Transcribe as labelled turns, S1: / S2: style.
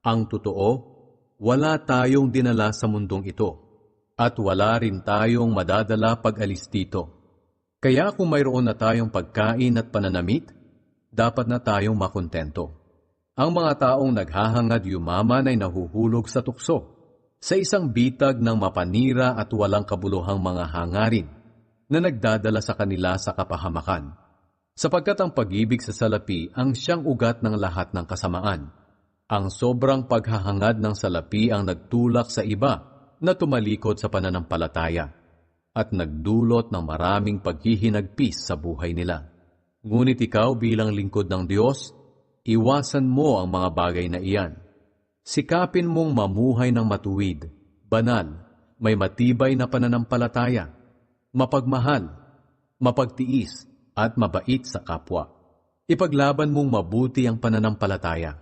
S1: Ang totoo, wala tayong dinala sa mundong ito at wala rin tayong madadala pag alis dito. Kaya kung mayroon na tayong pagkain at pananamit, dapat na tayong makontento. Ang mga taong naghahangad yumaman ay nahuhulog sa tukso, sa isang bitag ng mapanira at walang kabuluhang mga hangarin na nagdadala sa kanila sa kapahamakan. Sapagkat ang pag-ibig sa salapi ang siyang ugat ng lahat ng kasamaan. Ang sobrang paghahangad ng salapi ang nagtulak sa iba na tumalikod sa pananampalataya at nagdulot ng maraming paghihinagpis sa buhay nila. Ngunit ikaw bilang lingkod ng Diyos, iwasan mo ang mga bagay na iyan. Sikapin mong mamuhay ng matuwid, banal, may matibay na pananampalataya, mapagmahal, mapagtiis, at mabait sa kapwa. Ipaglaban mong mabuti ang pananampalataya.